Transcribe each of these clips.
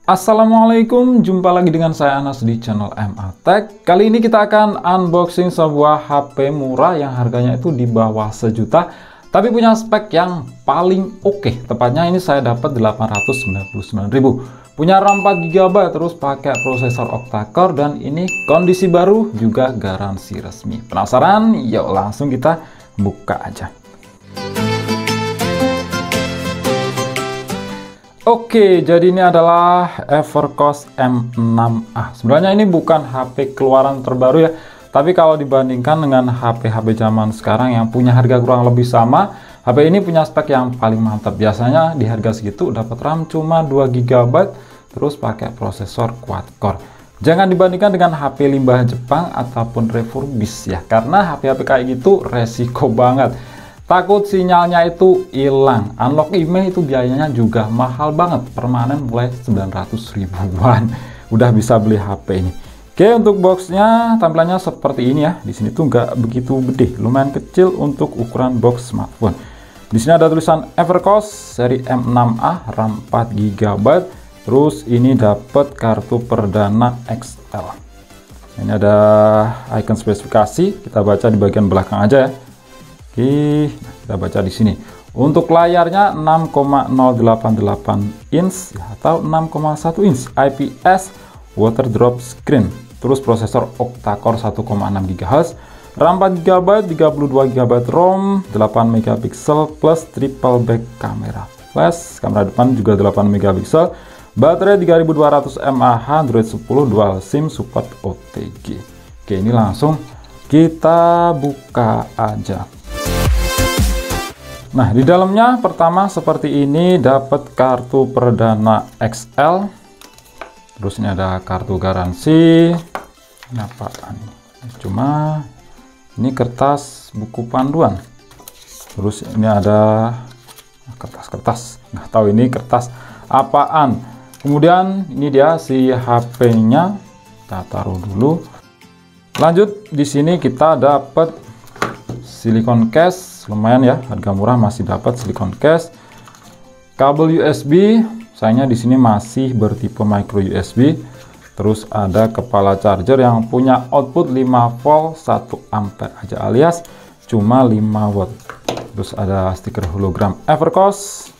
Assalamualaikum, jumpa lagi dengan saya Anas di channel MA Tech. Kali ini kita akan unboxing sebuah HP murah yang harganya itu di bawah sejuta, tapi punya spek yang paling oke. Tepatnya ini saya dapat 899.000. Punya RAM 4GB, terus pakai prosesor octa-core, dan ini kondisi baru juga garansi resmi. Penasaran? Yuk langsung kita buka aja. Oke, jadi ini adalah Evercost M6A. Sebenarnya ini bukan HP keluaran terbaru ya, tapi kalau dibandingkan dengan HP-HP zaman sekarang yang punya harga kurang lebih sama, HP ini punya spek yang paling mantap. Biasanya di harga segitu dapat RAM cuma 2GB, terus pakai prosesor quad-core. Jangan dibandingkan dengan HP limbah Jepang ataupun refurbish ya, karena HP-HP kayak gitu resiko banget. Takut sinyalnya itu hilang, unlock email itu biayanya juga mahal banget, permanen mulai 900 ribuan. Udah bisa beli HP ini. Oke, untuk boxnya tampilannya seperti ini ya. Di sini tuh nggak begitu gede, lumayan kecil untuk ukuran box smartphone. Di sini ada tulisan Evercost seri M6A, RAM 4GB. Terus ini dapat kartu perdana XL. Ini ada icon spesifikasi, kita baca di bagian belakang aja ya. Oke, kita baca di sini. Untuk layarnya 6,088 inch atau 6,1 inch IPS water drop screen. Terus prosesor octa-core 1,6 GHz, RAM 4GB, 32GB ROM, 8 MP plus triple back kamera. Flash, kamera depan juga 8 MP. Baterai 3200 mAh, Android 10, dual SIM, support OTG. Oke, ini langsung kita buka aja. Nah, di dalamnya pertama seperti ini, dapat kartu perdana XL. Terus ini ada kartu garansi. Ini apaan? Cuma ini kertas buku panduan. Terus ini ada kertas-kertas. Nggak tahu ini kertas apaan. Kemudian ini dia si HP-nya. Kita taruh dulu. Lanjut, di sini kita dapat silikon case. Lumayan ya, harga murah masih dapat silikon case. Kabel USB, sayangnya di sini masih bertipe micro USB. Terus ada kepala charger yang punya output 5 volt 1 ampere aja, alias cuma 5 watt. Terus ada stiker hologram Evercost.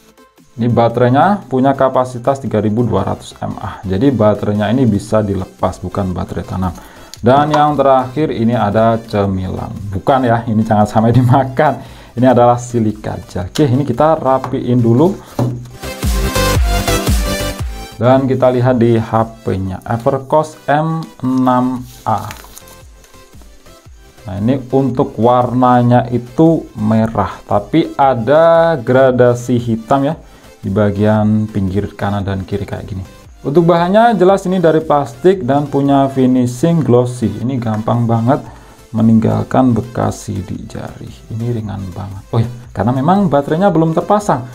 Ini baterainya punya kapasitas 3200 mAh. Jadi baterainya ini bisa dilepas, bukan baterai tanam. Dan yang terakhir ini ada cemilan. Bukan ya, ini jangan sampai dimakan. Ini adalah silika gel. Oke, ini kita rapiin dulu. Dan kita lihat di HP-nya, Evercost M6A. Nah, ini untuk warnanya itu merah, tapi ada gradasi hitam ya di bagian pinggir kanan dan kiri kayak gini. Untuk bahannya jelas ini dari plastik dan punya finishing glossy. Ini gampang banget meninggalkan bekas sidik jari. Ini ringan banget. Oh ya, karena memang baterainya belum terpasang.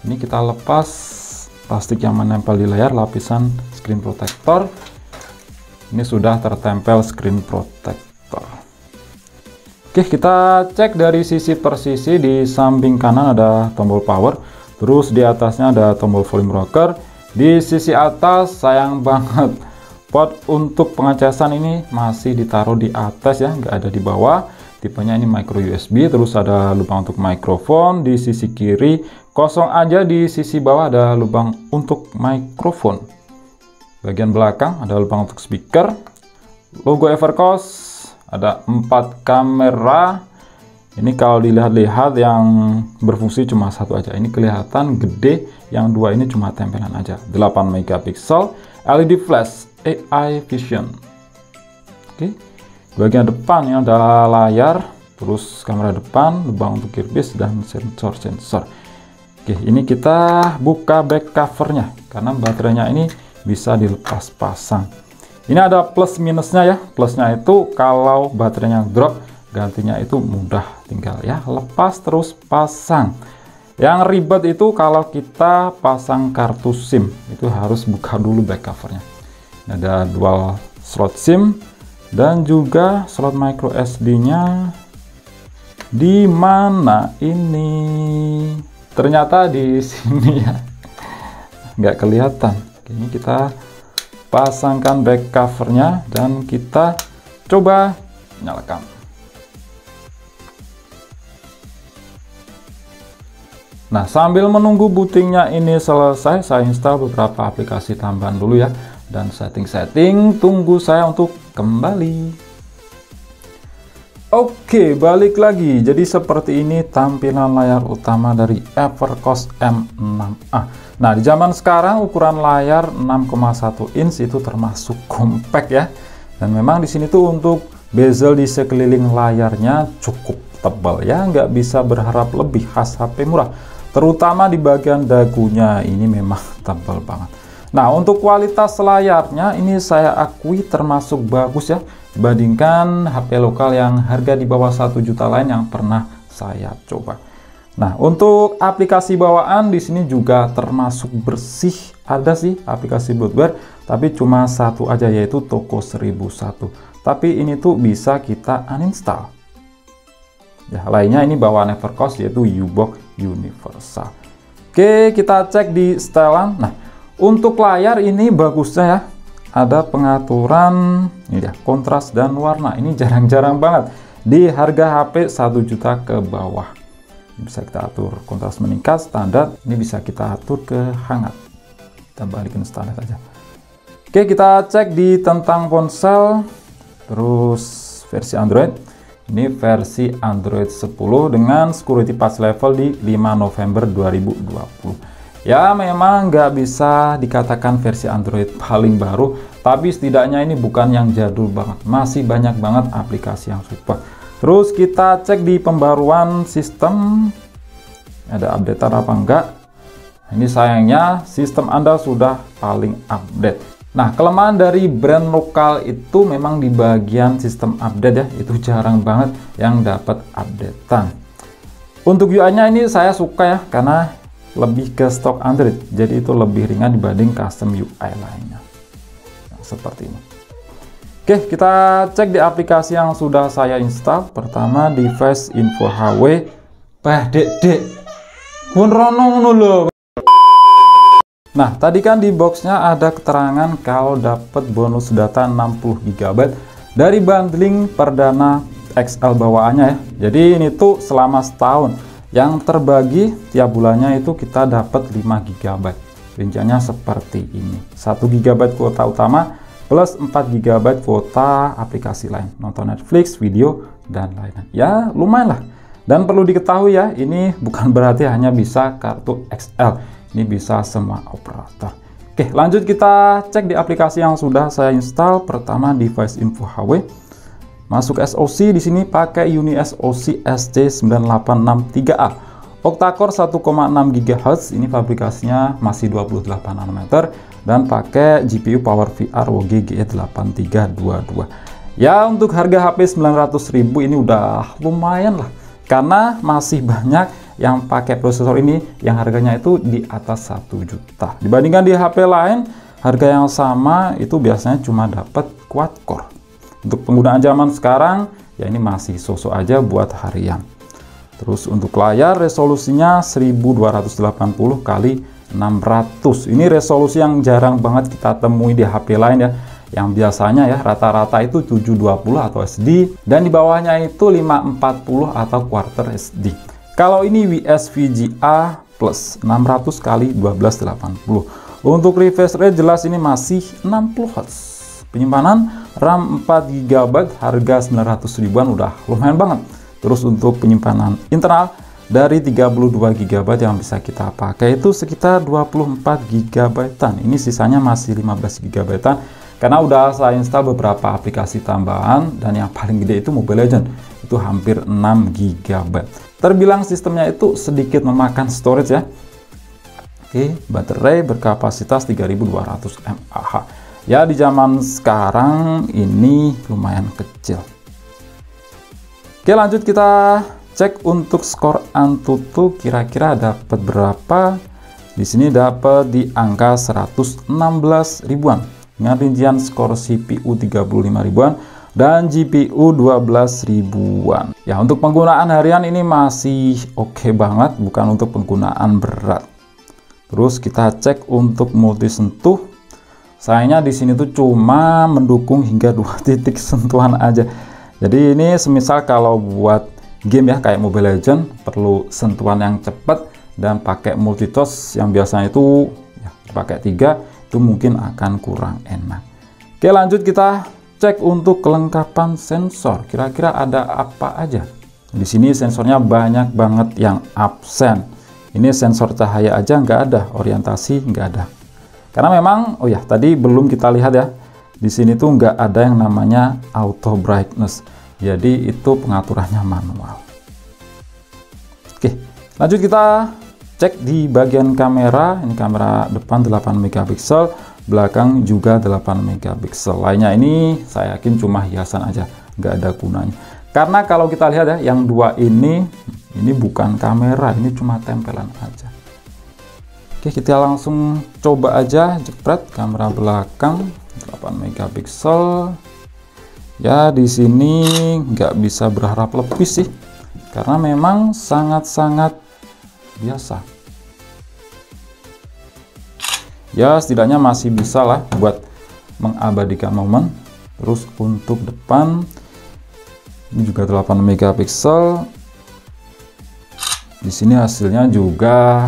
Ini kita lepas plastik yang menempel di layar, lapisan screen protector. Ini sudah tertempel screen protector. Oke, kita cek dari sisi per sisi. Di samping kanan ada tombol power. Terus di atasnya ada tombol volume rocker. Di sisi atas sayang banget, port untuk pengecasan ini masih ditaruh di atas ya, nggak ada di bawah. Tipenya ini micro USB. Terus ada lubang untuk mikrofon. Di sisi kiri kosong aja, di sisi bawah ada lubang untuk mikrofon. Bagian belakang ada lubang untuk speaker. Logo Evercost, ada 4 kamera. Ini kalau dilihat-lihat yang berfungsi cuma satu aja. Ini kelihatan gede, yang dua ini cuma tempelan aja. 8 MP, LED flash, AI vision. Oke. Bagian depan ini ada layar, terus kamera depan, lubang untuk earpiece dan sensor-sensor. Oke, ini kita buka back covernya karena baterainya ini bisa dilepas pasang. Ini ada plus minusnya ya. Plusnya itu kalau baterainya drop, gantinya itu mudah, tinggal ya lepas terus pasang. Yang ribet itu kalau kita pasang kartu SIM, itu harus buka dulu back covernya. Ini ada dual slot SIM dan juga slot micro SD-nya. Di mana ini? Ternyata di sini ya, nggak kelihatan. Ini kita pasangkan back covernya dan kita coba nyalakan. Nah, sambil menunggu bootingnya ini selesai, saya install beberapa aplikasi tambahan dulu ya, dan setting-setting. Tunggu saya untuk kembali. Oke, balik lagi. Jadi seperti ini tampilan layar utama dari Evercost M6A. Nah, di zaman sekarang ukuran layar 6,1 inch itu termasuk compact ya. Dan memang di sini tuh untuk bezel di sekeliling layarnya cukup tebal ya, nggak bisa berharap lebih khas HP murah. Terutama di bagian dagunya ini memang tebal banget. Nah, untuk kualitas layarnya ini saya akui termasuk bagus ya, dibandingkan HP lokal yang harga di bawah 1 juta lain yang pernah saya coba. Nah, untuk aplikasi bawaan di sini juga termasuk bersih. Ada sih aplikasi bloatware, tapi cuma satu aja, yaitu Toko 1001. Tapi ini tuh bisa kita uninstall. Ya, lainnya ini bawaan Evercost yaitu U-Box Universal. Oke, kita cek di setelan. Nah, untuk layar ini bagusnya ya, ada pengaturan ini ya, kontras dan warna. Ini jarang-jarang banget di harga HP 1 juta ke bawah. Bisa kita atur kontras meningkat, standar. Ini bisa kita atur ke hangat. Kita balikin standar aja. Oke, kita cek di tentang ponsel. Terus versi Android. Ini versi Android 10 dengan security patch level di 5 November 2020. Ya, memang nggak bisa dikatakan versi Android paling baru, tapi setidaknya ini bukan yang jadul banget. Masih banyak banget aplikasi yang support. Terus kita cek di pembaruan sistem, ada update apa enggak. Ini sayangnya sistem Anda sudah paling update. Nah, kelemahan dari brand lokal itu memang di bagian sistem update ya, itu jarang banget yang dapat updatean. Untuk UI-nya ini saya suka ya, karena lebih ke stok Android, jadi itu lebih ringan dibanding custom UI lainnya. Nah, seperti ini. Oke, kita cek di aplikasi yang sudah saya install. Pertama, device info HW. Dek, pun rono lho. Nah, tadi kan di boxnya ada keterangan kalau dapat bonus data 60 GB dari bundling perdana XL bawaannya ya. Jadi ini tuh selama setahun. Yang terbagi tiap bulannya itu kita dapat 5 GB. Rinciannya seperti ini. 1 GB kuota utama plus 4 GB kuota aplikasi lain. Nonton Netflix, video, dan lainnya. Ya, lumayan lah. Dan perlu diketahui ya, ini bukan berarti hanya bisa kartu XL. Ini bisa semua operator. Oke, lanjut kita cek di aplikasi yang sudah saya install. Pertama, device info HW. Masuk SoC, di sini pakai UniSoC SC9863A. Octa-core 1,6 GHz, ini fabrikasinya masih 28 nanometer dan pakai GPU PowerVR WOG GE8322. Ya, untuk harga HP 900.000 ini udah lumayan lah, karena masih banyak yang pakai prosesor ini yang harganya itu di atas 1 juta. Dibandingkan di HP lain, harga yang sama itu biasanya cuma dapat quad-core. Untuk penggunaan zaman sekarang, ya ini masih sosok aja buat harian. Terus untuk layar resolusinya 1280 x 600. Ini resolusi yang jarang banget kita temui di HP lain ya. Yang biasanya ya rata-rata itu 720 atau SD, dan di bawahnya itu 540 atau quarter SD. Kalau ini WSVGA plus 600 x 1280. Untuk refresh rate jelas ini masih 60 Hz. Penyimpanan RAM 4 GB harga 900 ribuan udah lumayan banget. Terus untuk penyimpanan internal dari 32 GB yang bisa kita pakai itu sekitar 24 GB. Ini sisanya masih 15 GB karena udah saya install beberapa aplikasi tambahan, dan yang paling gede itu Mobile Legends, itu hampir 6 GB. Terbilang sistemnya itu sedikit memakan storage ya. Oke, baterai berkapasitas 3200 mAh. Ya, di zaman sekarang ini lumayan kecil. Oke, lanjut kita cek untuk skor Antutu kira-kira dapat berapa. Di sini dapat di angka 116 ribuan dengan rincian skor CPU 35 ribuan dan GPU 12 ribuan. Ya, untuk penggunaan harian ini masih oke banget, bukan untuk penggunaan berat. Terus kita cek untuk multi sentuh. Sayangnya di sini tuh cuma mendukung hingga 2 titik sentuhan aja. Jadi ini semisal kalau buat game ya kayak Mobile Legends perlu sentuhan yang cepat dan pakai multitouch yang biasanya itu ya, pakai 3, itu mungkin akan kurang enak. Oke, lanjut kita cek untuk kelengkapan sensor. Kira-kira ada apa aja? Di sini sensornya banyak banget yang absen. Ini sensor cahaya aja nggak ada, orientasi nggak ada. Karena memang, oh ya, tadi belum kita lihat ya, di sini tuh nggak ada yang namanya auto brightness. Jadi itu pengaturannya manual. Oke, lanjut kita cek di bagian kamera. Ini kamera depan 8 megapiksel, belakang juga 8 megapiksel. Lainnya ini saya yakin cuma hiasan aja, nggak ada gunanya. Karena kalau kita lihat ya, yang 2 ini bukan kamera, ini cuma tempelan aja. Oke, kita langsung coba aja jepret kamera belakang 8 megapiksel. Ya, di sini nggak bisa berharap lebih sih, karena memang sangat-sangat biasa. Ya, setidaknya masih bisa lah buat mengabadikan momen. Terus untuk depan ini juga 8 megapiksel. Di sini hasilnya juga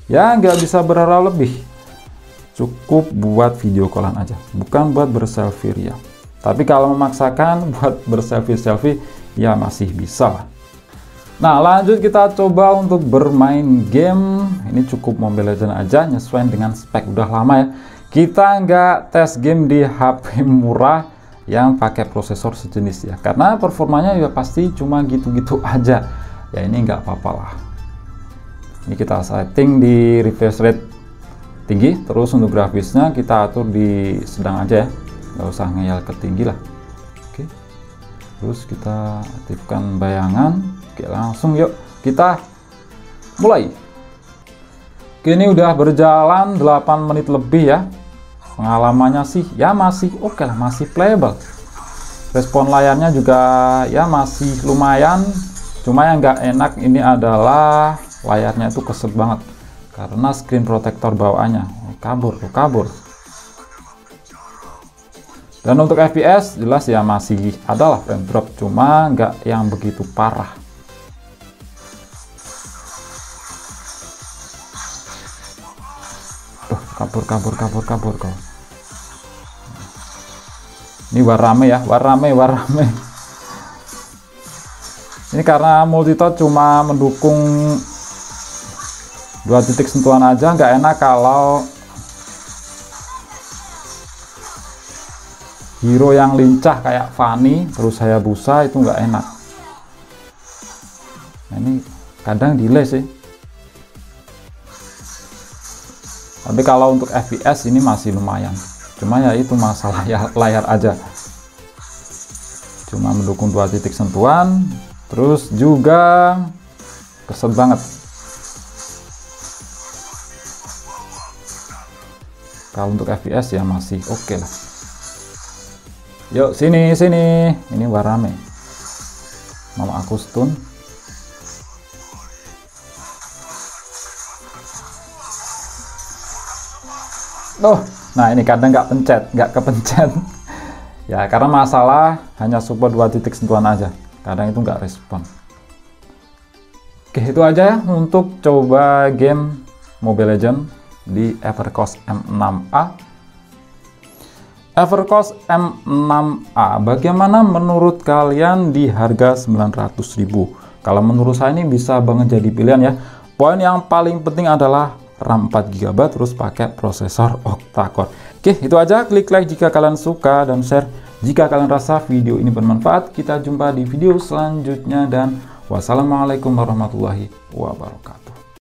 ya nggak bisa berharap lebih, cukup buat video callan aja, bukan buat berselfie ria. Tapi kalau memaksakan buat berselfie ya masih bisa lah. Nah, lanjut kita coba untuk bermain game. Ini cukup Mobile Legends aja, nyesuaiin dengan spek. Udah lama ya kita nggak tes game di HP murah yang pakai prosesor sejenis ya, karena performanya ya pasti cuma gitu-gitu aja ya. Ini nggak apa-apa lah. Ini kita setting di refresh rate tinggi, terus untuk grafisnya kita atur di sedang aja ya, nggak usah ngeyel ke tinggi lah. Oke, terus kita aktifkan bayangan. Oke, langsung yuk kita mulai. Oke, ini udah berjalan 8 menit lebih ya. Pengalamannya sih ya masih oke lah, masih playable. Respon layarnya juga ya masih lumayan. Cuma yang nggak enak ini adalah layarnya itu keset banget karena screen protector bawaannya kabur. Dan untuk FPS jelas ya masih adalah frame drop, cuma nggak yang begitu parah. Kabur kau. Ini warame ya, warame. Ini karena multitouch cuma mendukung 2 titik sentuhan aja, nggak enak kalau hero yang lincah kayak Fanny terus Hayabusa itu nggak enak. Nah, ini kadang delay sih. Tapi kalau untuk FPS ini masih lumayan. Cuma ya itu masalah layar aja. Cuma mendukung 2 titik sentuhan, terus juga keset banget. Kalau untuk FPS ya masih oke lah. Yuk sini. Ini warame. Mau aku stun. Nah ini kadang nggak kepencet. Ya karena masalah hanya support 2 titik sentuhan aja. Kadang itu nggak respon. Oke, itu aja ya untuk coba game Mobile Legends di Evercost M6A. Evercost M6A, bagaimana menurut kalian di harga 900.000? Kalau menurut saya ini bisa banget jadi pilihan ya. Poin yang paling penting adalah RAM 4GB terus pakai prosesor octa-core. Oke, itu aja. Klik like jika kalian suka dan share jika kalian rasa video ini bermanfaat. Kita jumpa di video selanjutnya dan wassalamualaikum warahmatullahi wabarakatuh.